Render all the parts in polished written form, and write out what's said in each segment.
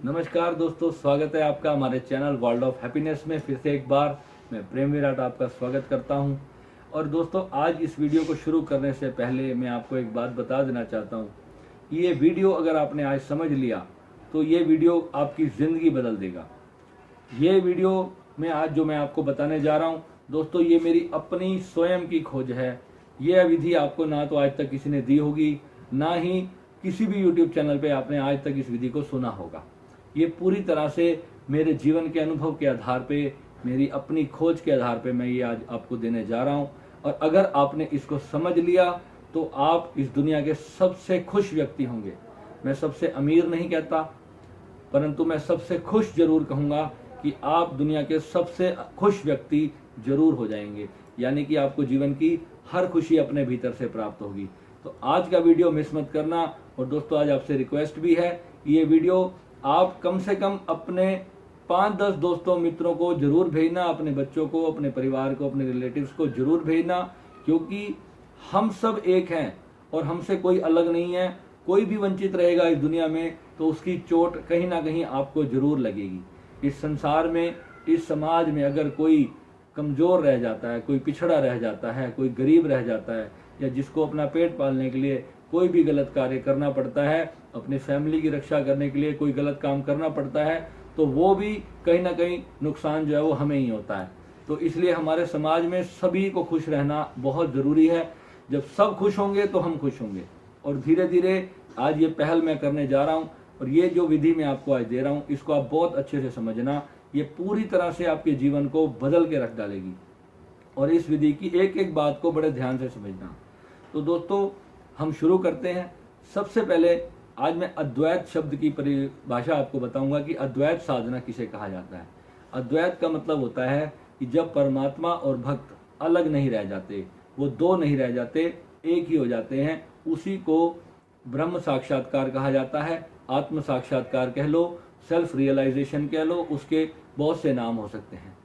नमस्कार दोस्तों, स्वागत है आपका हमारे चैनल वर्ल्ड ऑफ हैप्पीनेस में। फिर से एक बार मैं प्रेम विराट आपका स्वागत करता हूं। और दोस्तों, आज इस वीडियो को शुरू करने से पहले मैं आपको एक बात बता देना चाहता हूं कि ये वीडियो अगर आपने आज समझ लिया तो ये वीडियो आपकी ज़िंदगी बदल देगा। ये वीडियो में आज जो मैं आपको बताने जा रहा हूँ दोस्तों, ये मेरी अपनी स्वयं की खोज है। ये विधि आपको ना तो आज तक किसी ने दी होगी, ना ही किसी भी यूट्यूब चैनल पे आपने आज तक इस विधि को सुना होगा। ये पूरी तरह से मेरे जीवन के अनुभव के आधार पे, मेरी अपनी खोज के आधार पे मैं ये आज आपको देने जा रहा हूँ। और अगर आपने इसको समझ लिया तो आप इस दुनिया के सबसे खुश व्यक्ति होंगे। मैं सबसे अमीर नहीं कहता, परंतु मैं सबसे खुश जरूर कहूँगा कि आप दुनिया के सबसे खुश व्यक्ति जरूर हो जाएंगे। यानी कि आपको जीवन की हर खुशी अपने भीतर से प्राप्त होगी। तो आज का वीडियो मिस मत करना। और दोस्तों, आज आपसे रिक्वेस्ट भी है, ये वीडियो आप कम से कम अपने 5-10 दोस्तों मित्रों को जरूर भेजना, अपने बच्चों को, अपने परिवार को, अपने रिलेटिव्स को जरूर भेजना, क्योंकि हम सब एक हैं और हमसे कोई अलग नहीं है। कोई भी वंचित रहेगा इस दुनिया में तो उसकी चोट कहीं ना कहीं आपको जरूर लगेगी। इस संसार में, इस समाज में अगर कोई कमजोर रह जाता है, कोई पिछड़ा रह जाता है, कोई गरीब रह जाता है, या जिसको अपना पेट पालने के लिए कोई भी गलत कार्य करना पड़ता है, अपनी फैमिली की रक्षा करने के लिए कोई गलत काम करना पड़ता है, तो वो भी कहीं ना कहीं नुकसान जो है वो हमें ही होता है। तो इसलिए हमारे समाज में सभी को खुश रहना बहुत ज़रूरी है। जब सब खुश होंगे तो हम खुश होंगे। और धीरे धीरे आज ये पहल मैं करने जा रहा हूँ, और ये जो विधि मैं आपको आज दे रहा हूँ इसको आप बहुत अच्छे से समझना। ये पूरी तरह से आपके जीवन को बदल के रख डालेगी। और इस विधि की एक एक बात को बड़े ध्यान से समझना। तो दोस्तों, हम शुरू करते हैं। सबसे पहले आज मैं अद्वैत शब्द की परिभाषा आपको बताऊंगा कि अद्वैत साधना किसे कहा जाता है। अद्वैत का मतलब होता है कि जब परमात्मा और भक्त अलग नहीं रह जाते, वो दो नहीं रह जाते, एक ही हो जाते हैं, उसी को ब्रह्म साक्षात्कार कहा जाता है। आत्म साक्षात्कार कह लो, सेल्फ रियलाइजेशन कह लो, उसके बहुत से नाम हो सकते हैं।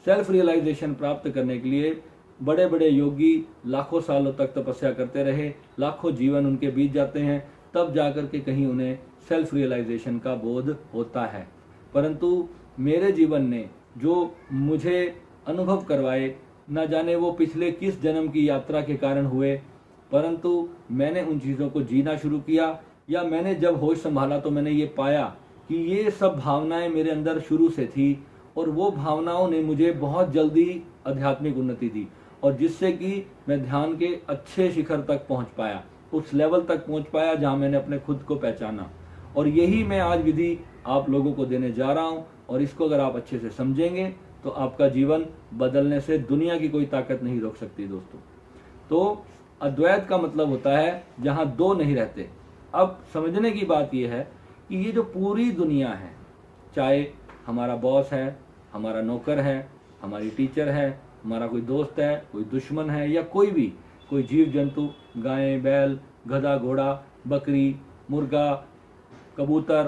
सेल्फ रियलाइजेशन प्राप्त करने के लिए बड़े बड़े योगी लाखों सालों तक तपस्या करते रहे, लाखों जीवन उनके बीत जाते हैं, तब जाकर के कहीं उन्हें सेल्फ रियलाइजेशन का बोध होता है। परंतु मेरे जीवन ने जो मुझे अनुभव करवाए, न जाने वो पिछले किस जन्म की यात्रा के कारण हुए, परंतु मैंने उन चीज़ों को जीना शुरू किया, या मैंने जब होश संभाला तो मैंने ये पाया कि ये सब भावनाएं मेरे अंदर शुरू से थी, और वो भावनाओं ने मुझे बहुत जल्दी आध्यात्मिक उन्नति दी, और जिससे कि मैं ध्यान के अच्छे शिखर तक पहुंच पाया, उस लेवल तक पहुंच पाया जहां मैंने अपने खुद को पहचाना। और यही मैं आज विधि आप लोगों को देने जा रहा हूं। और इसको अगर आप अच्छे से समझेंगे तो आपका जीवन बदलने से दुनिया की कोई ताकत नहीं रोक सकती दोस्तों। तो अद्वैत का मतलब होता है जहां दो नहीं रहते। अब समझने की बात यह है कि ये जो पूरी दुनिया है, चाहे हमारा बॉस है, हमारा नौकर है, हमारी टीचर है, हमारा कोई दोस्त है, कोई दुश्मन है, या कोई भी, कोई जीव जंतु, गाय, बैल, गधा, घोड़ा, बकरी, मुर्गा, कबूतर,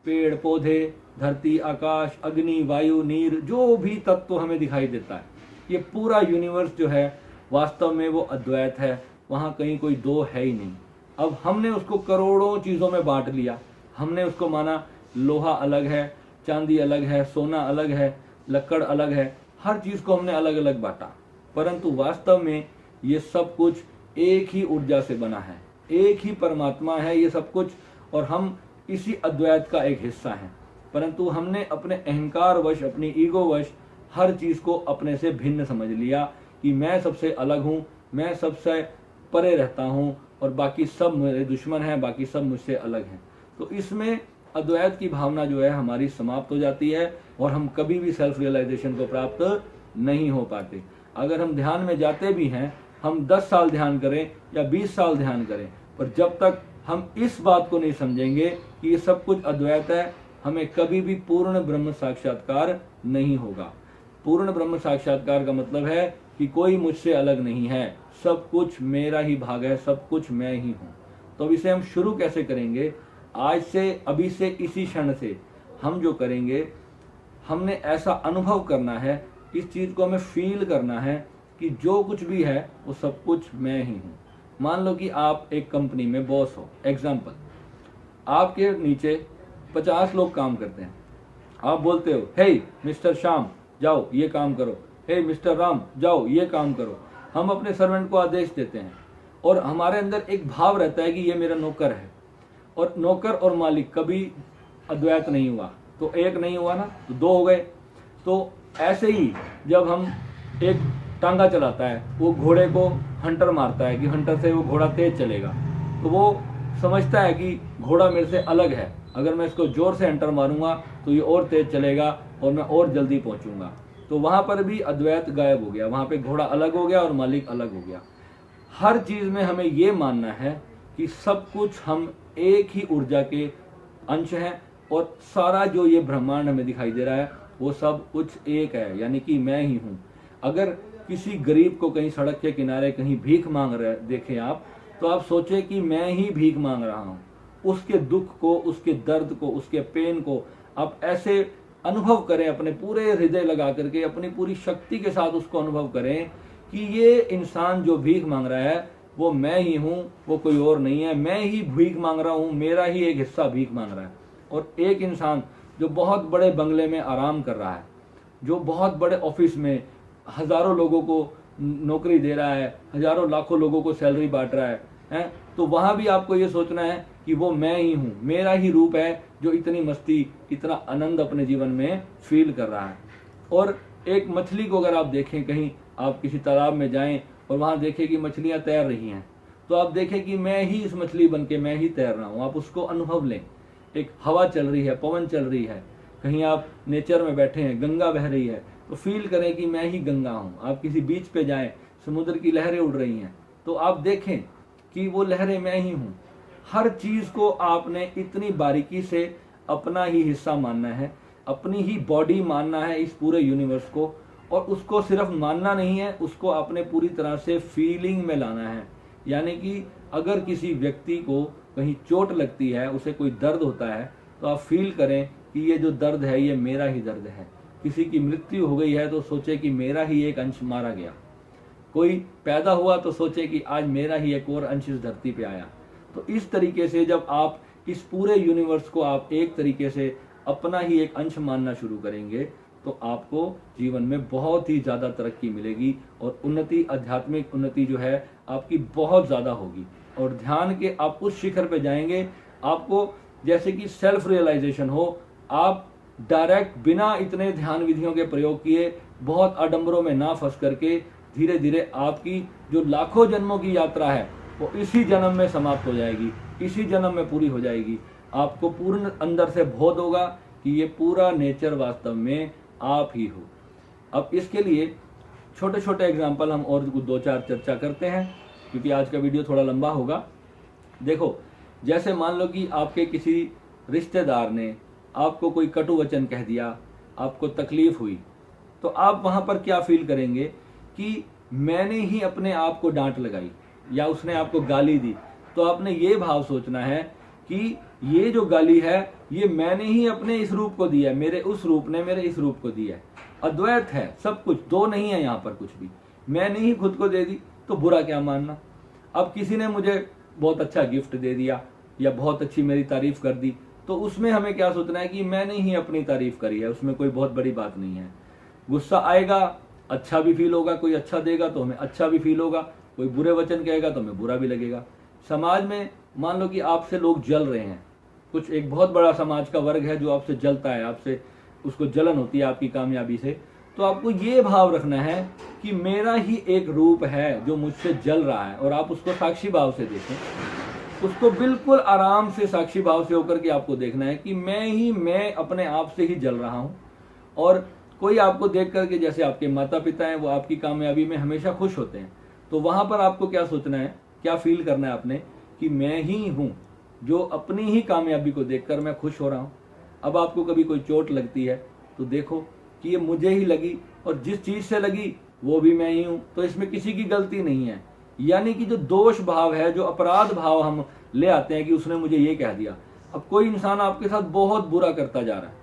पेड़ पौधे, धरती, आकाश, अग्नि, वायु, नीर, जो भी तत्व हमें दिखाई देता है, ये पूरा यूनिवर्स जो है वास्तव में वो अद्वैत है। वहाँ कहीं कोई दो है ही नहीं। अब हमने उसको करोड़ों चीज़ों में बांट लिया। हमने उसको माना लोहा अलग है, चांदी अलग है, सोना अलग है, लकड़ अलग है, हर चीज़ को हमने अलग अलग बांटा। परंतु वास्तव में ये सब कुछ एक ही ऊर्जा से बना है, एक ही परमात्मा है ये सब कुछ, और हम इसी अद्वैत का एक हिस्सा हैं। परंतु हमने अपने अहंकार वश, अपनी ईगो वश हर चीज़ को अपने से भिन्न समझ लिया कि मैं सबसे अलग हूँ, मैं सबसे परे रहता हूँ, और बाकी सब मेरे दुश्मन हैं, बाकी सब मुझसे अलग हैं। तो इसमें अद्वैत की भावना जो है हमारी समाप्त हो जाती है, और हम कभी भी सेल्फ रियलाइजेशन को प्राप्त नहीं हो पाते। अगर हम ध्यान में जाते भी हैं, हम 10 साल ध्यान करें या 20 साल ध्यान करें, पर जब तक हम इस बात को नहीं समझेंगे कि ये सब कुछ अद्वैत है, हमें कभी भी पूर्ण ब्रह्म साक्षात्कार नहीं होगा। पूर्ण ब्रह्म साक्षात्कार का मतलब है कि कोई मुझसे अलग नहीं है, सब कुछ मेरा ही भाग है, सब कुछ मैं ही हूँ। तो अब इसे हम शुरू कैसे करेंगे? आज से, अभी से, इसी क्षण से हम जो करेंगे, हमने ऐसा अनुभव करना है, इस चीज़ को हमें फील करना है कि जो कुछ भी है वो सब कुछ मैं ही हूँ। मान लो कि आप एक कंपनी में बॉस हो, एग्जाम्पल, आपके नीचे 50 लोग काम करते हैं, आप बोलते हो हे मिस्टर श्याम जाओ ये काम करो, हे मिस्टर राम जाओ ये काम करो। हम अपने सर्वेंट को आदेश देते हैं और हमारे अंदर एक भाव रहता है कि ये मेरा नौकर है। और नौकर और मालिक कभी अद्वैत नहीं हुआ, तो एक नहीं हुआ ना, तो दो हो गए। तो ऐसे ही जब हम एक टांगा चलाता है, वो घोड़े को हंटर मारता है कि हंटर से वो घोड़ा तेज चलेगा, तो वो समझता है कि घोड़ा मेरे से अलग है, अगर मैं इसको जोर से हंटर मारूंगा तो ये और तेज चलेगा और मैं और जल्दी पहुंचूंगा। तो वहां पर भी अद्वैत गायब हो गया, वहां पे घोड़ा अलग हो गया और मालिक अलग हो गया। हर चीज में हमें ये मानना है कि सब कुछ हम एक ही ऊर्जा के अंश हैं और सारा जो ये ब्रह्मांड हमें दिखाई दे रहा है वो सब कुछ एक है, यानी कि मैं ही हूं। अगर किसी गरीब को कहीं सड़क के किनारे कहीं भीख मांग रहे देखें आप, तो आप सोचे कि मैं ही भीख मांग रहा हूं। उसके दुख को, उसके दर्द को, उसके पेन को आप ऐसे अनुभव करें, अपने पूरे हृदय लगा करके, अपनी पूरी शक्ति के साथ उसको अनुभव करें कि ये इंसान जो भीख मांग रहा है वो मैं ही हूं, वो कोई और नहीं है। मैं ही भीख मांग रहा हूं, मेरा ही एक हिस्सा भीख मांग रहा है। और एक इंसान जो बहुत बड़े बंगले में आराम कर रहा है, जो बहुत बड़े ऑफिस में हजारों लोगों को नौकरी दे रहा है, हजारों लाखों लोगों को सैलरी बांट रहा है, तो वहां भी आपको ये सोचना है कि वो मैं ही हूं, मेरा ही रूप है जो इतनी मस्ती, इतना आनंद अपने जीवन में फील कर रहा है। और एक मछली को अगर आप देखें, कहीं आप किसी तालाब में जाएं और वहां देखें कि मछलियां तैर रही हैं, तो आप देखें कि मैं ही इस मछली बन के मैं ही तैर रहा हूं। आप उसको अनुभव लें। एक हवा चल रही है, पवन चल रही है, कहीं आप नेचर में बैठे हैं, गंगा बह रही है, तो फील करें कि मैं ही गंगा हूं। आप किसी बीच पे जाएं, समुद्र की लहरें उड़ रही हैं, तो आप देखें कि वो लहरें मैं ही हूं। हर चीज को आपने इतनी बारीकी से अपना ही हिस्सा मानना है, अपनी ही बॉडी मानना है इस पूरे यूनिवर्स को। और उसको सिर्फ मानना नहीं है, उसको आपने पूरी तरह से फीलिंग में लाना है। यानी कि अगर किसी व्यक्ति को कहीं चोट लगती है, उसे कोई दर्द होता है, तो आप फील करें कि ये जो दर्द है ये मेरा ही दर्द है। किसी की मृत्यु हो गई है तो सोचे कि मेरा ही एक अंश मारा गया। कोई पैदा हुआ तो सोचे कि आज मेरा ही एक और अंश इस धरती पे आया। तो इस तरीके से जब आप इस पूरे यूनिवर्स को आप एक तरीके से अपना ही एक अंश मानना शुरू करेंगे, तो आपको जीवन में बहुत ही ज्यादा तरक्की मिलेगी और उन्नति, आध्यात्मिक उन्नति जो है आपकी बहुत ज्यादा होगी। और ध्यान के आप उस शिखर पे जाएंगे, आपको जैसे कि सेल्फ रियलाइजेशन हो। आप डायरेक्ट बिना इतने ध्यान विधियों के प्रयोग किए, बहुत आडंबरों में ना फंस करके, धीरे धीरे आपकी जो लाखों जन्मों की यात्रा है वो इसी जन्म में समाप्त हो जाएगी, इसी जन्म में पूरी हो जाएगी। आपको पूर्ण अंदर से बोध होगा कि ये पूरा नेचर वास्तव में आप ही हो। अब इसके लिए छोटे छोटे एग्जाम्पल हम और 2-4 चर्चा करते हैं, क्योंकि आज का वीडियो थोड़ा लंबा होगा। देखो, जैसे मान लो कि आपके किसी रिश्तेदार ने आपको कोई कटु वचन कह दिया, आपको तकलीफ हुई, तो आप वहां पर क्या फील करेंगे कि मैंने ही अपने आप को डांट लगाई या उसने आपको गाली दी। तो आपने ये भाव सोचना है कि ये जो गाली है ये मैंने ही अपने इस रूप को दिया है, मेरे उस रूप ने मेरे इस रूप को दिया है। अद्वैत है सब कुछ, दो नहीं है यहाँ पर कुछ भी। मैंने ही खुद को दे दी तो बुरा क्या मानना। अब किसी ने मुझे बहुत अच्छा गिफ्ट दे दिया या बहुत अच्छी मेरी तारीफ कर दी, तो उसमें हमें क्या सोचना है कि मैंने ही अपनी तारीफ करी है, उसमें कोई बहुत बड़ी बात नहीं है। गुस्सा आएगा, अच्छा भी फील होगा, कोई अच्छा देगा तो हमें अच्छा भी फील होगा, कोई बुरे वचन कहेगा तो हमें बुरा भी लगेगा। समाज में मान लो कि आपसे लोग जल रहे हैं, कुछ एक बहुत बड़ा समाज का वर्ग है जो आपसे जलता है, आपसे उसको जलन होती है आपकी कामयाबी से, तो आपको ये भाव रखना है कि मेरा ही एक रूप है जो मुझसे जल रहा है। और आप उसको साक्षी भाव से देखें, उसको बिल्कुल आराम से साक्षी भाव से होकर के आपको देखना है कि मैं अपने आप से ही जल रहा हूं। और कोई आपको देख करके, जैसे आपके माता पिता हैं, वो आपकी कामयाबी में हमेशा खुश होते हैं, तो वहां पर आपको क्या सोचना है, क्या फील करना है आपने कि मैं ही हूं जो अपनी ही कामयाबी को देखकर मैं खुश हो रहा हूं। अब आपको कभी कोई चोट लगती है तो देखो कि ये मुझे ही लगी, और जिस चीज से लगी वो भी मैं ही हूं, तो इसमें किसी की गलती नहीं है। यानी कि जो दोष भाव है, जो अपराध भाव हम ले आते हैं कि उसने मुझे ये कह दिया। अब कोई इंसान आपके साथ बहुत बुरा करता जा रहा है,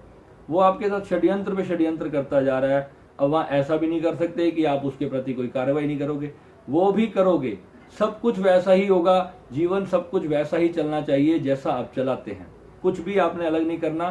वो आपके साथ षड्यंत्र पे षड्यंत्र करता जा रहा है। अब वहां ऐसा भी नहीं कर सकते कि आप उसके प्रति कोई कार्रवाई नहीं करोगे, वो भी करोगे। सब कुछ वैसा ही होगा, जीवन सब कुछ वैसा ही चलना चाहिए जैसा आप चलाते हैं। कुछ भी आपने अलग नहीं करना।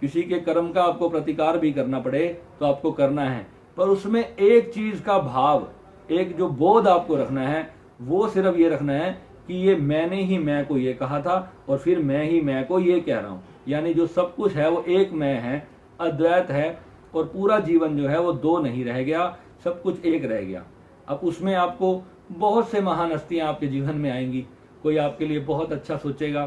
किसी के कर्म का आपको प्रतिकार भी करना पड़े तो आपको करना है, पर उसमें एक चीज का भाव, एक जो बोध आपको रखना है, वो सिर्फ ये रखना है कि ये मैंने ही मैं को ये कहा था और फिर मैं ही मैं को ये कह रहा हूं। यानी जो सब कुछ है वो एक मैं है, अद्वैत है, और पूरा जीवन जो है वो दो नहीं रह गया, सब कुछ एक रह गया। अब उसमें आपको बहुत से महान हस्तियां आपके जीवन में आएंगी। कोई आपके लिए बहुत अच्छा सोचेगा,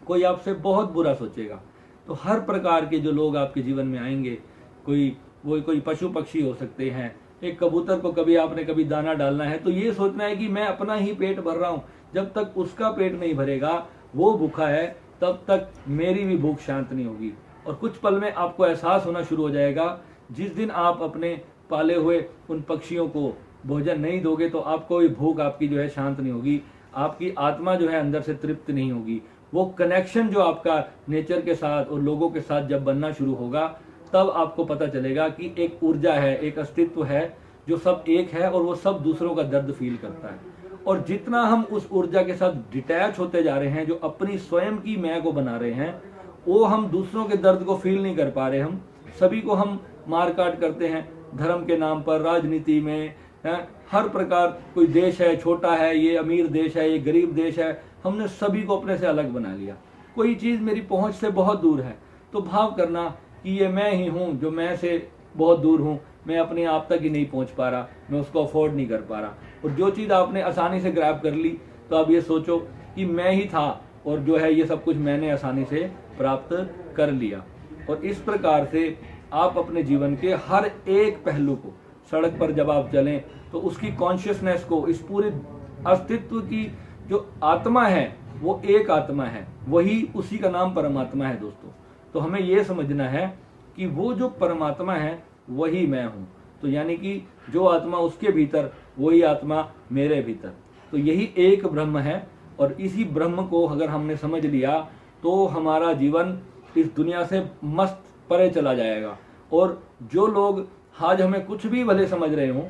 कोई आपसे बहुत बुरा सोचेगा। तो हर प्रकार के जो लोग आपके जीवन में आएंगे, कोई पशु पक्षी हो सकते हैं। एक कबूतर को कभी दाना डालना है तो ये सोचना है कि मैं अपना ही पेट भर रहा हूं, जब तक उसका पेट नहीं भरेगा, वो भूखा है, तब तक मेरी भी भूख शांत नहीं होगी। और कुछ पल में आपको एहसास होना शुरू हो जाएगा, जिस दिन आप अपने पाले हुए उन पक्षियों को भोजन नहीं दोगे तो आपको भी भूख आपकी जो है शांत नहीं होगी, आपकी आत्मा जो है अंदर से तृप्त नहीं होगी। वो कनेक्शन जो आपका नेचर के साथ और लोगों के साथ जब बनना शुरू होगा, तब आपको पता चलेगा कि एक ऊर्जा है, एक अस्तित्व है जो सब एक है और वो सब दूसरों का दर्द फील करता है। और जितना हम उस ऊर्जा के साथ डिटैच होते जा रहे हैं, जो अपनी स्वयं की मैं को बना रहे हैं, वो हम दूसरों के दर्द को फील नहीं कर पा रहे। हम सभी को हम मार काट करते हैं धर्म के नाम पर, राजनीति में हर प्रकार। कोई देश है, छोटा है, ये अमीर देश है, ये गरीब देश है, हमने सभी को अपने से अलग बना लिया। कोई चीज मेरी पहुंच से बहुत दूर है तो भाव करना कि ये मैं ही हूं जो मैं से बहुत दूर हूं, मैं अपने आप तक ही नहीं पहुंच पा रहा, मैं उसको अफोर्ड नहीं कर पा रहा। और जो चीज आपने आसानी से ग्रैब कर ली, तो अब ये सोचो कि मैं ही था और जो है ये सब कुछ मैंने आसानी से प्राप्त कर लिया। और इस प्रकार से आप अपने जीवन के हर एक पहलू को, सड़क पर जब आप चलें तो उसकी कॉन्शियसनेस को, इस पूरे अस्तित्व की जो आत्मा है वो एक आत्मा है, वही उसी का नाम परमात्मा है दोस्तों। तो हमें ये समझना है कि वो जो परमात्मा है वही मैं हूं। तो यानी कि जो आत्मा उसके भीतर, वही आत्मा मेरे भीतर। तो यही एक ब्रह्म है। और इसी ब्रह्म को अगर हमने समझ लिया तो हमारा जीवन इस दुनिया से मस्त परे चला जाएगा। और जो लोग आज हमें कुछ भी भले समझ रहे हों,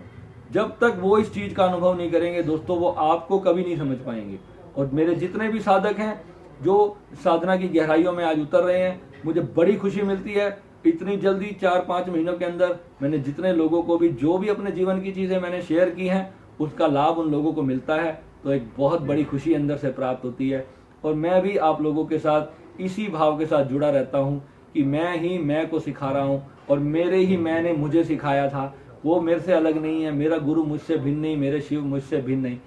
जब तक वो इस चीज का अनुभव नहीं करेंगे दोस्तों, वो आपको कभी नहीं समझ पाएंगे। और मेरे जितने भी साधक हैं जो साधना की गहराइयों में आज उतर रहे हैं, मुझे बड़ी खुशी मिलती है। इतनी जल्दी 4-5 महीनों के अंदर मैंने जितने लोगों को भी, जो भी अपने जीवन की चीजें मैंने शेयर की हैं, उसका लाभ उन लोगों को मिलता है। तो एक बहुत बड़ी खुशी अंदर से प्राप्त होती है। और मैं भी आप लोगों के साथ इसी भाव के साथ जुड़ा रहता हूँ कि मैं ही मैं को सिखा रहा हूँ और मेरे ही मैंने मुझे सिखाया था, वो मेरे से अलग नहीं है, मेरा गुरु मुझसे भिन्न नहीं, मेरे शिव मुझसे भिन्न नहीं।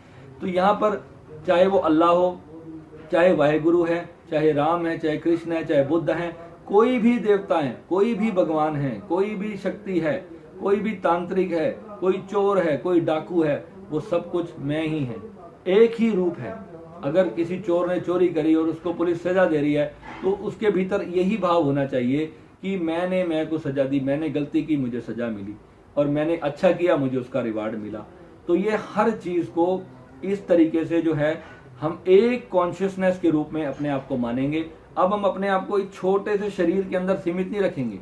तो यहाँ पर चाहे वो अल्लाह हो, चाहे वाहेगुरु है, चाहे राम है, चाहे कृष्ण है, चाहे बुद्ध है, कोई भी देवता है, कोई भी भगवान है, कोई भी शक्ति है, कोई भी तांत्रिक है, कोई चोर है, कोई डाकू है, वो सब कुछ मैं ही है। एक ही रूप है। अगर किसी चोर ने चोरी करी और उसको पुलिस सजा दे रही है तो उसके भीतर यही भाव होना चाहिए कि मैंने मैं को सजा दी, मैंने गलती की, मुझे सजा मिली, और मैंने अच्छा किया, मुझे उसका रिवार्ड मिला। तो ये हर चीज को इस तरीके से जो है हम एक कॉन्शियसनेस के रूप में अपने आप को मानेंगे। अब हम अपने आप को एक छोटे से शरीर के अंदर सीमित नहीं रखेंगे।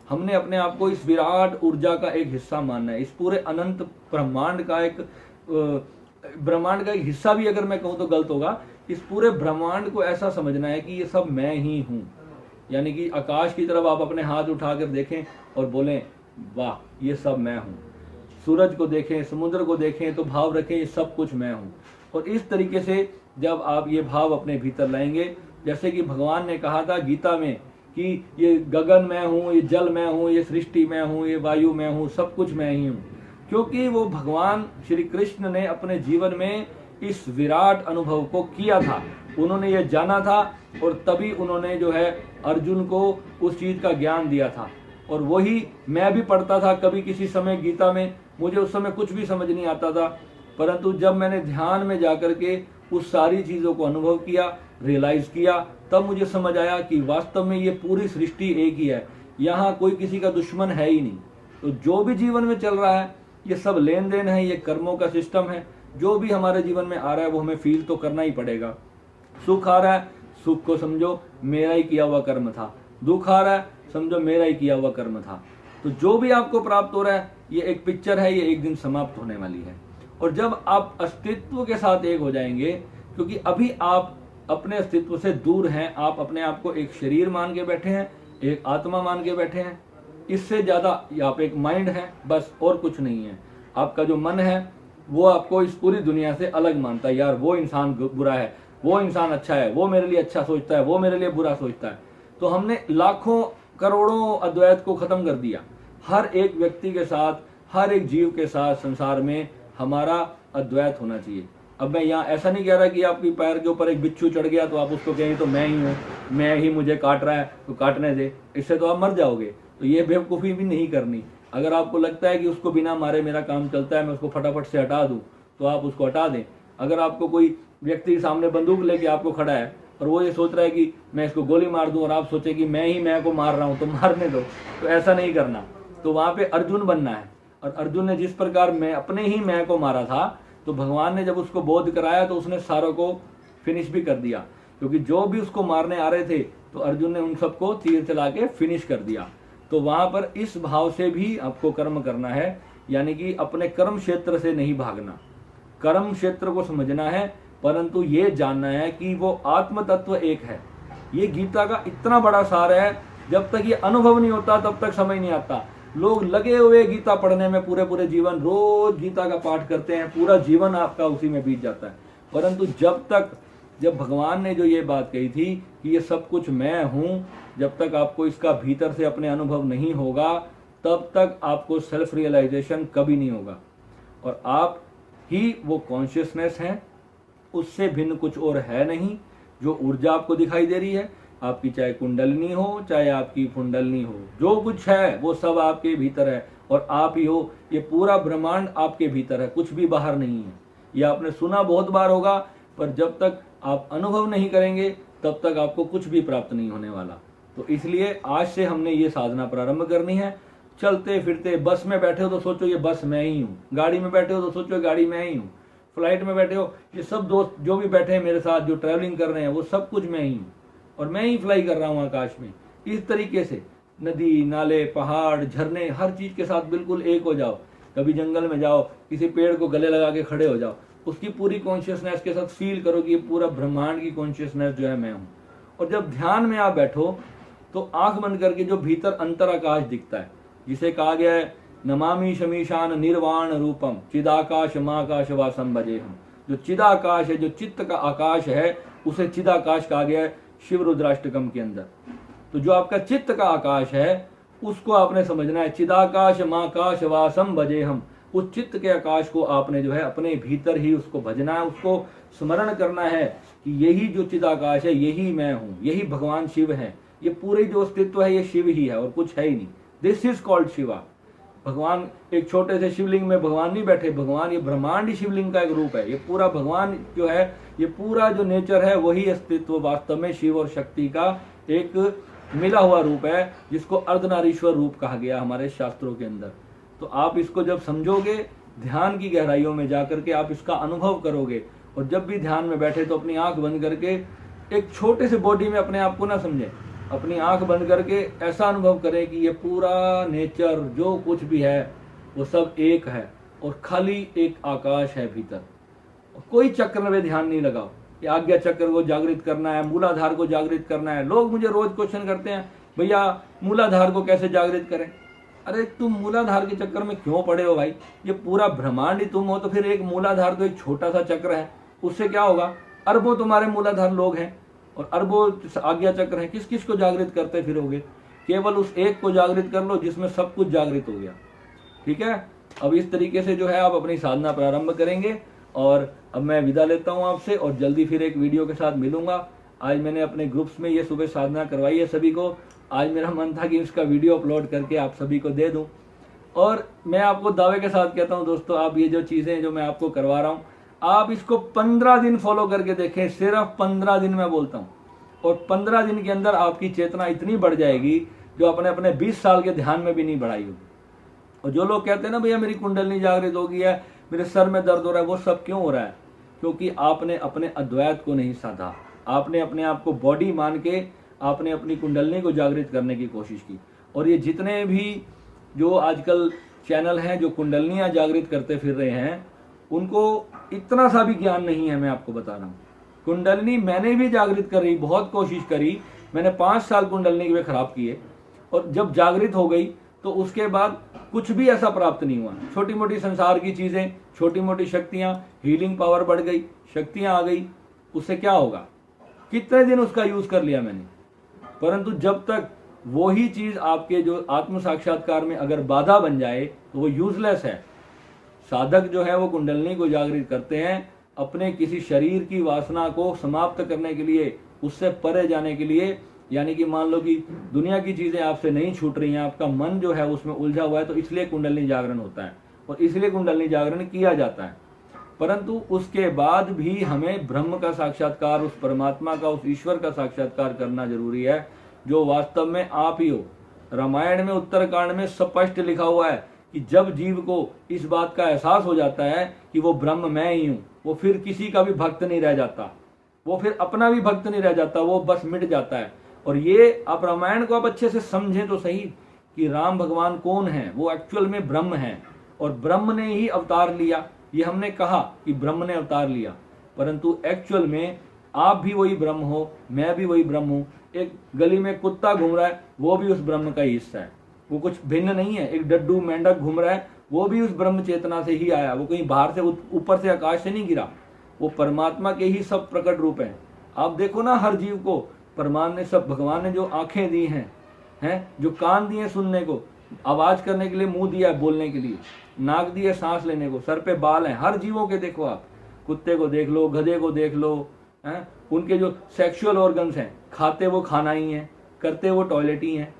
हमने अपने आप को इस विराट ऊर्जा का एक हिस्सा मानना है। इस पूरे अनंत ब्रह्मांड का एक हिस्सा भी अगर मैं कहूँ तो गलत होगा। इस पूरे ब्रह्मांड को ऐसा समझना है कि ये सब मैं ही हूँ। यानी कि आकाश की तरफ आप अपने हाथ उठाकर देखें और बोलें वाह, ये सब मैं हूँ। सूरज को देखें, समुद्र को देखें तो भाव रखें ये सब कुछ मैं हूँ। और इस तरीके से जब आप ये भाव अपने भीतर लाएंगे, जैसे कि भगवान ने कहा था गीता में कि ये गगन मैं हूँ, ये जल मैं हूँ, ये सृष्टि मैं हूँ, ये वायु मैं हूँ, सब कुछ मैं ही हूँ। क्योंकि वो भगवान श्री कृष्ण ने अपने जीवन में इस विराट अनुभव को किया था, उन्होंने ये जाना था और तभी उन्होंने जो है अर्जुन को उस चीज का ज्ञान दिया था। और वही मैं भी पढ़ता था कभी किसी समय गीता में, मुझे उस समय कुछ भी समझ नहीं आता था, परंतु जब मैंने ध्यान में जाकर के उस सारी चीजों को अनुभव किया, रियलाइज किया, तब मुझे समझ आया कि वास्तव में ये पूरी सृष्टि एक ही है, यहाँ कोई किसी का दुश्मन है ही नहीं। तो जो भी जीवन में चल रहा है ये सब लेन देन है, ये कर्मों का सिस्टम है। जो भी हमारे जीवन में आ रहा है वो हमें फील तो करना ही पड़ेगा। सुख आ रहा है, सुख को समझो मेरा ही किया हुआ कर्म था, दुख आ रहा है समझो मेरा ही किया हुआ कर्म था। तो जो भी आपको प्राप्त हो रहा है ये एक पिक्चर है, ये एक दिन समाप्त होने वाली है। और जब आप अस्तित्व के साथ एक हो जाएंगे, क्योंकि अभी आप अपने अस्तित्व से दूर हैं। आप अपने आप को एक शरीर मान के बैठे हैं, एक आत्मा मान के बैठे हैं। इससे ज़्यादा आप एक माइंड है, बस, और कुछ नहीं है। आपका जो मन है वो आपको इस पूरी दुनिया से अलग मानता है। यार वो इंसान बुरा है, वो इंसान अच्छा है, वो मेरे लिए अच्छा सोचता है, वो मेरे लिए बुरा सोचता है। तो हमने लाखों करोड़ों अद्वैत को खत्म कर दिया। हर एक व्यक्ति के साथ, हर एक जीव के साथ संसार में हमारा अद्वैत होना चाहिए। अब मैं यहाँ ऐसा नहीं कह रहा कि आपकी पैर के ऊपर एक बिच्छू चढ़ गया तो आप उसको कहें तो मैं ही हूँ, मैं ही मुझे काट रहा है तो काटने दे, इससे तो आप मर जाओगे। तो ये बेवकूफ़ी भी नहीं करनी। अगर आपको लगता है कि उसको बिना मारे मेरा काम चलता है, मैं उसको फटाफट से हटा दूँ, तो आप उसको हटा दें। अगर आपको कोई व्यक्ति सामने बंदूक लेके आपको खड़ा है और वो ये सोच रहा है कि मैं इसको गोली मार दूं और आप सोचे कि मैं ही मैं को मार रहा हूं, तो मारने दो। तो ऐसा नहीं करना। तो वहां पे अर्जुन बनना है। और अर्जुन ने जिस प्रकार मैं अपने ही मैं को मारा था, तो भगवान ने जब उसको बोध कराया तो उसने सारों को फिनिश भी कर दिया। क्योंकि जो भी उसको मारने आ रहे थे तो अर्जुन ने उन सबको तीर चला के फिनिश कर दिया। तो वहां पर इस भाव से भी आपको कर्म करना है, यानी कि अपने कर्म क्षेत्र से नहीं भागना। कर्म क्षेत्र को समझना है, परंतु ये जानना है कि वो आत्म तत्व एक है। ये गीता का इतना बड़ा सार है, जब तक ये अनुभव नहीं होता तब तक समझ नहीं आता। लोग लगे हुए गीता पढ़ने में पूरे पूरे जीवन, रोज गीता का पाठ करते हैं, पूरा जीवन आपका उसी में बीत जाता है। परंतु जब भगवान ने जो ये बात कही थी कि ये सब कुछ मैं हूं, जब तक आपको इसका भीतर से अपने अनुभव नहीं होगा, तब तक आपको सेल्फ रियलाइजेशन कभी नहीं होगा। और आप ही वो कॉन्शियसनेस हैं, उससे भिन्न कुछ और है नहीं। जो ऊर्जा आपको दिखाई दे रही है, आपकी चाहे कुंडलनी हो, चाहे आपकी कुंडलनी हो, जो कुछ है वो सब आपके भीतर है और आप ही हो। ये पूरा ब्रह्मांड आपके भीतर है, कुछ भी बाहर नहीं है। ये आपने सुना बहुत बार होगा, पर जब तक आप अनुभव नहीं करेंगे तब तक आपको कुछ भी प्राप्त नहीं होने वाला। तो इसलिए आज से हमने ये साधना प्रारंभ करनी है। चलते फिरते, बस में बैठे हो तो सोचो ये बस मैं ही हूँ, गाड़ी में बैठे हो तो सोचो गाड़ी मैं ही हूँ, फ्लाइट में बैठे हो, ये सब दोस्त जो भी बैठे हैं मेरे साथ, जो ट्रैवलिंग कर रहे हैं, वो सब कुछ मैं ही हूँ और मैं ही फ्लाई कर रहा हूँ आकाश में। इस तरीके से नदी, नाले, पहाड़, झरने, हर चीज के साथ बिल्कुल एक हो जाओ। कभी जंगल में जाओ, किसी पेड़ को गले लगा के खड़े हो जाओ, उसकी पूरी कॉन्शियसनेस के साथ फील करो कि ये पूरा ब्रह्मांड की कॉन्शियसनेस जो है मैं हूँ। और जब ध्यान में आप बैठो तो आंख बंद करके जो भीतर अंतर आकाश दिखता है, जिसे कहा गया है नमामि शमीशान निर्वाण रूपम चिदाकाश माकाश वासम भजे हम। जो चिदाकाश है, जो चित्त का आकाश है, उसे चिदाकाश कहा गया है शिव रुद्राष्टकम के अंदर। तो जो आपका चित्त का आकाश है उसको आपने समझना है। चिदाकाश माकाश वासम भजे हम। उस चित्त के आकाश को आपने जो है अपने भीतर ही उसको भजना है, उसको स्मरण करना है कि यही जो चिदाकाश है यही मैं हूँ, यही भगवान शिव है। ये पूरे जो अस्तित्व है ये शिव ही है और कुछ है ही नहीं। This is called Shiva. भगवान एक छोटे से शिवलिंग में भगवान नहीं बैठे, भगवान ये ब्रह्मांड ही शिवलिंग का एक रूप है। ये पूरा भगवान जो है, ये पूरा जो नेचर है वही अस्तित्व वास्तव में शिव और शक्ति का एक मिला हुआ रूप है, जिसको अर्धनारीश्वर रूप कहा गया हमारे शास्त्रों के अंदर। तो आप इसको जब समझोगे, ध्यान की गहराइयों में जाकर के आप इसका अनुभव करोगे। और जब भी ध्यान में बैठे तो अपनी आंख बंद करके एक छोटे से बॉडी में अपने आप को ना समझे, अपनी आंख बंद करके ऐसा अनुभव करें कि ये पूरा नेचर जो कुछ भी है वो सब एक है और खाली एक आकाश है भीतर। कोई चक्र में ध्यान नहीं लगाओ। ये आज्ञा चक्र को जागृत करना है, मूलाधार को जागृत करना है। लोग मुझे रोज क्वेश्चन करते हैं, भैया मूलाधार को कैसे जागृत करें? अरे तुम मूलाधार के चक्कर में क्यों पड़े हो भाई? ये पूरा ब्रह्मांड ही तुम हो, तो फिर एक मूलाधार तो एक छोटा सा चक्र है, उससे क्या होगा? अरबों तुम्हारे मूलाधार लोग हैं और अरबों आज्ञा चक्र हैं, किस किस को जागृत करते फिरोगे? केवल उस एक को जागृत कर लो जिसमें सब कुछ जागृत हो गया। ठीक है, अब इस तरीके से जो है आप अपनी साधना प्रारंभ करेंगे। और अब मैं विदा लेता हूं आपसे और जल्दी फिर एक वीडियो के साथ मिलूंगा। आज मैंने अपने ग्रुप्स में ये सुबह साधना करवाई है सभी को। आज मेरा मन था कि इसका वीडियो अपलोड करके आप सभी को दे दूं। और मैं आपको दावे के साथ कहता हूं दोस्तों, आप ये जो चीजें जो मैं आपको करवा रहा हूं, आप इसको 15 दिन फॉलो करके देखें। सिर्फ 15 दिन मैं बोलता हूँ, और 15 दिन के अंदर आपकी चेतना इतनी बढ़ जाएगी जो अपने अपने 20 साल के ध्यान में भी नहीं बढ़ाई होगी। और जो लोग कहते हैं ना भैया मेरी कुंडलनी जागृत हो गई है, मेरे सर में दर्द हो रहा है, वो सब क्यों हो रहा है? क्योंकि आपने अपने अद्वैत को नहीं साधा। आपने अपने आप को बॉडी मान के आपने अपनी कुंडलनी को जागृत करने की कोशिश की। और ये जितने भी जो आजकल चैनल हैं जो कुंडलनियाँ जागृत करते फिर रहे हैं, उनको इतना सा भी ज्ञान नहीं है। मैं आपको बता रहा हूँ, कुंडलनी मैंने भी जागृत करी, बहुत कोशिश करी, मैंने 5 साल कुंडलनी के खराब किए, और जब जागृत हो गई तो उसके बाद कुछ भी ऐसा प्राप्त नहीं हुआ। छोटी मोटी संसार की चीजें, छोटी मोटी शक्तियां, हीलिंग पावर बढ़ गई, शक्तियां आ गई, उससे क्या होगा? कितने दिन उसका यूज कर लिया मैंने, परंतु जब तक वही चीज आपके जो आत्म साक्षात्कार में अगर बाधा बन जाए तो वो यूजलेस है। साधक जो है वो कुंडलनी को जागृत करते हैं अपने किसी शरीर की वासना को समाप्त करने के लिए, उससे परे जाने के लिए। यानी कि मान लो कि दुनिया की चीजें आपसे नहीं छूट रही हैं, आपका मन जो है उसमें उलझा हुआ है, तो इसलिए कुंडलनी जागरण होता है और इसलिए कुंडलनी जागरण किया जाता है। परंतु उसके बाद भी हमें ब्रह्म का साक्षात्कार, उस परमात्मा का, उस ईश्वर का साक्षात्कार करना जरूरी है, जो वास्तव में आप ही हो। रामायण में उत्तरकांड में स्पष्ट लिखा हुआ है कि जब जीव को इस बात का एहसास हो जाता है कि वो ब्रह्म मैं ही हूं, वो फिर किसी का भी भक्त नहीं रह जाता, वो फिर अपना भी भक्त नहीं रह जाता, वो बस मिट जाता है। और ये आप रामायण को आप अच्छे से समझें तो सही कि राम भगवान कौन है, वो एक्चुअल में ब्रह्म है और ब्रह्म ने ही अवतार लिया। ये हमने कहा कि ब्रह्म ने अवतार लिया, परंतु एक्चुअल में आप भी वही ब्रह्म हो, मैं भी वही ब्रह्म हूं। एक गली में कुत्ता घूम रहा है, वो भी उस ब्रह्म का ही हिस्सा है, वो कुछ भिन्न नहीं है। एक डड्डू मेंढक घूम रहा है, वो भी उस ब्रह्म चेतना से ही आया, वो कहीं बाहर से ऊपर से आकाश से नहीं गिरा, वो परमात्मा के ही सब प्रकट रूप हैं। आप देखो ना, हर जीव को परमात्मा ने, सब भगवान ने जो आंखें दी हैं, जो कान दिए सुनने को, आवाज करने के लिए मुंह दिया है बोलने के लिए, नाक दिया सांस लेने को, सर पे बाल हैं, हर जीवों के देखो आप, कुत्ते को देख लो, गधे को देख लो, हैं, उनके जो सेक्सुअल ऑर्गन्स हैं, खाते वो खाना ही है, करते वो टॉयलेट ही है।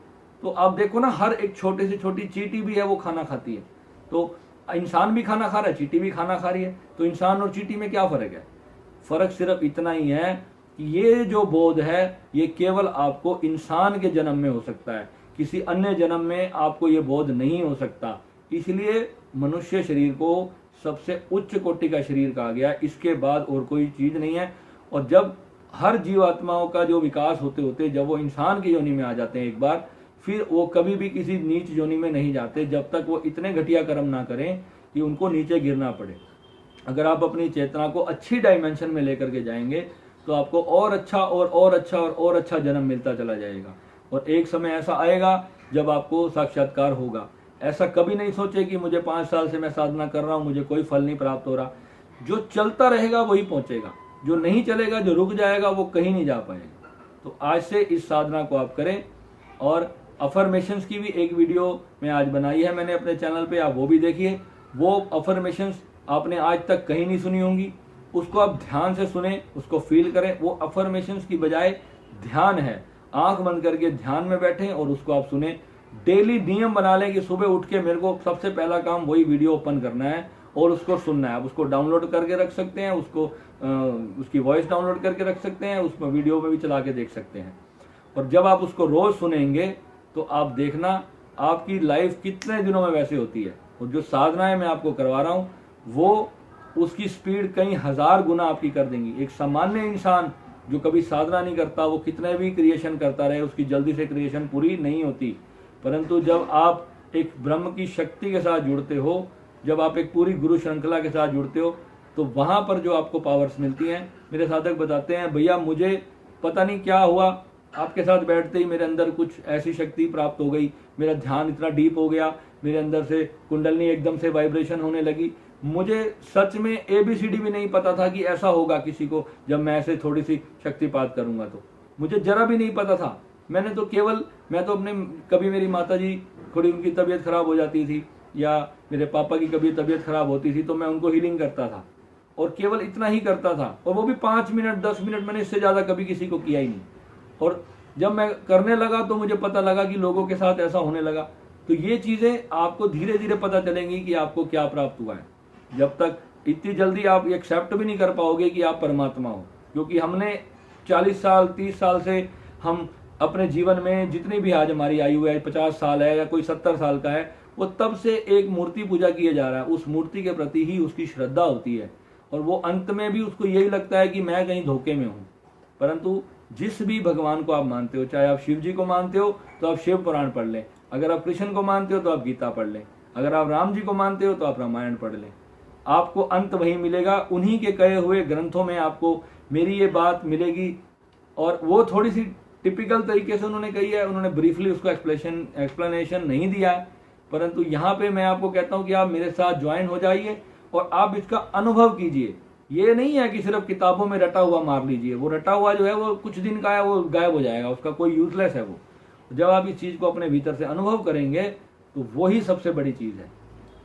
तो आप देखो ना, हर एक छोटे से छोटी चींटी भी है वो खाना खाती है। तो इंसान भी खाना खा रहा है, चींटी भी खाना खा रही है, तो इंसान और चींटी में क्या फर्क है? फर्क सिर्फ इतना ही है कि ये जो बोध है ये केवल आपको इंसान के जन्म में हो सकता है, किसी अन्य जन्म में आपको ये बोध नहीं हो सकता। इसलिए मनुष्य शरीर को सबसे उच्च कोटि का शरीर कहा गया, इसके बाद और कोई चीज नहीं है। और जब हर जीवात्माओं का जो विकास होते होते जब वो इंसान की योनि में आ जाते हैं एक बार, फिर वो कभी भी किसी नीच योनि में नहीं जाते जब तक वो इतने घटिया कर्म ना करें कि उनको नीचे गिरना पड़े। अगर आप अपनी चेतना को अच्छी डायमेंशन में लेकर के जाएंगे तो आपको और अच्छा और अच्छा और अच्छा जन्म मिलता चला जाएगा। और एक समय ऐसा आएगा जब आपको साक्षात्कार होगा। ऐसा कभी नहीं सोचे कि मुझे 5 साल से मैं साधना कर रहा हूं, मुझे कोई फल नहीं प्राप्त हो रहा। जो चलता रहेगा वही पहुंचेगा, जो नहीं चलेगा, जो रुक जाएगा, वो कहीं नहीं जा पाएगा। तो आज से इस साधना को आप करें। और अफर्मेशंस की भी एक वीडियो मैं आज बनाई है मैंने अपने चैनल पे, आप वो भी देखिए। वो अफर्मेशंस आपने आज तक कहीं नहीं सुनी होंगी, उसको आप ध्यान से सुने, उसको फील करें। वो अफर्मेशंस की बजाय ध्यान है, आंख बंद करके ध्यान में बैठें और उसको आप सुने। डेली नियम बना लें कि सुबह उठ के मेरे को सबसे पहला काम वही वीडियो ओपन करना है और उसको सुनना है। आप उसको डाउनलोड करके रख सकते हैं, उसको उसकी वॉइस डाउनलोड करके रख सकते हैं, उसमें वीडियो में भी चला के देख सकते हैं। और जब आप उसको रोज सुनेंगे तो आप देखना आपकी लाइफ कितने दिनों में वैसे होती है। और जो साधनाएं मैं आपको करवा रहा हूँ वो उसकी स्पीड कई 1000 गुना आपकी कर देंगी। एक सामान्य इंसान जो कभी साधना नहीं करता, वो कितने भी क्रिएशन करता रहे, उसकी जल्दी से क्रिएशन पूरी नहीं होती। परंतु जब आप एक ब्रह्म की शक्ति के साथ जुड़ते हो, जब आप एक पूरी गुरु श्रृंखला के साथ जुड़ते हो, तो वहां पर जो आपको पावर्स मिलती हैं, मेरे साधक बताते हैं, भैया मुझे पता नहीं क्या हुआ, आपके साथ बैठते ही मेरे अंदर कुछ ऐसी शक्ति प्राप्त हो गई, मेरा ध्यान इतना डीप हो गया, मेरे अंदर से कुंडलनी एकदम से वाइब्रेशन होने लगी। मुझे सच में ABCD भी नहीं पता था कि ऐसा होगा किसी को जब मैं ऐसे थोड़ी सी शक्तिपात करूंगा, तो मुझे जरा भी नहीं पता था। मैंने तो केवल, मैं तो अपने, कभी मेरी माता जी थोड़ी उनकी तबीयत खराब हो जाती थी या मेरे पापा की कभी तबीयत खराब होती थी तो मैं उनको हीलिंग करता था और केवल इतना ही करता था, और वो भी 5 मिनट 10 मिनट, मैंने इससे ज्यादा कभी किसी को किया ही नहीं। और जब मैं करने लगा तो मुझे पता लगा कि लोगों के साथ ऐसा होने लगा। तो ये चीजें आपको धीरे धीरे पता चलेंगी कि आपको क्या प्राप्त हुआ है। जब तक इतनी जल्दी आप एक्सेप्ट भी नहीं कर पाओगे कि आप परमात्मा हो, क्योंकि हमने 40 साल 30 साल से हम अपने जीवन में, जितनी भी आज हमारी आयु है, 50 साल है या कोई 70 साल का है, वो तब से एक मूर्ति पूजा किए जा रहा है। उस मूर्ति के प्रति ही उसकी श्रद्धा होती है और वो अंत में भी उसको यही लगता है कि मैं कहीं धोखे में हूँ। परंतु जिस भी भगवान को आप मानते हो, चाहे आप शिव जी को मानते हो तो आप शिव पुराण पढ़ लें, अगर आप कृष्ण को मानते हो तो आप गीता पढ़ लें, अगर आप राम जी को मानते हो तो आप रामायण पढ़ लें। आपको अंत वही मिलेगा। उन्हीं के कहे हुए ग्रंथों में आपको मेरी ये बात मिलेगी, और वो थोड़ी सी टिपिकल तरीके से उन्होंने कही है, उन्होंने ब्रीफली उसको एक्सप्लेनेशन नहीं दिया है, परंतु यहाँ पे मैं आपको कहता हूँ कि आप मेरे साथ ज्वाइन हो जाइए और आप इसका अनुभव कीजिए। ये नहीं है कि सिर्फ किताबों में रटा हुआ मार लीजिए, वो रटा हुआ जो है वो कुछ दिन का है, वो गायब हो जाएगा, उसका कोई यूजलेस है वो। जब आप इस चीज को अपने भीतर से अनुभव करेंगे तो वही सबसे बड़ी चीज है।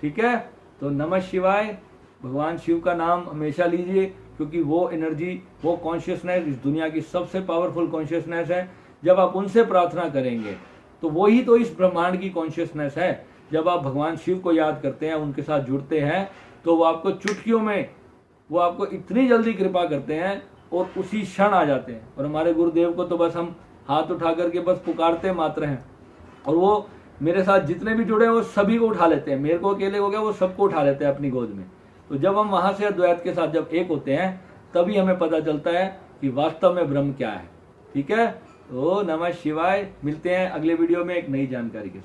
ठीक है, तो नमः शिवाय। भगवान शिव का नाम हमेशा लीजिए, क्योंकि वो एनर्जी, वो कॉन्शियसनेस इस दुनिया की सबसे पावरफुल कॉन्शियसनेस है। जब आप उनसे प्रार्थना करेंगे तो वही तो इस ब्रह्मांड की कॉन्शियसनेस है। जब आप भगवान शिव को याद करते हैं, उनके साथ जुड़ते हैं, तो वो आपको चुटकियों में, वो आपको इतनी जल्दी कृपा करते हैं और उसी क्षण आ जाते हैं। और हमारे गुरुदेव को तो बस हम हाथ उठा करके बस पुकारते मात्र हैं, और वो मेरे साथ जितने भी जुड़े हैं वो सभी को उठा लेते हैं। मेरे को अकेले हो गया, वो सबको उठा लेते हैं अपनी गोद में। तो जब हम वहां से अद्वैत के साथ जब एक होते हैं, तभी हमें पता चलता है कि वास्तव में ब्रह्म क्या है। ठीक है, तो नमः शिवाय। मिलते हैं अगले वीडियो में एक नई जानकारी के साथ।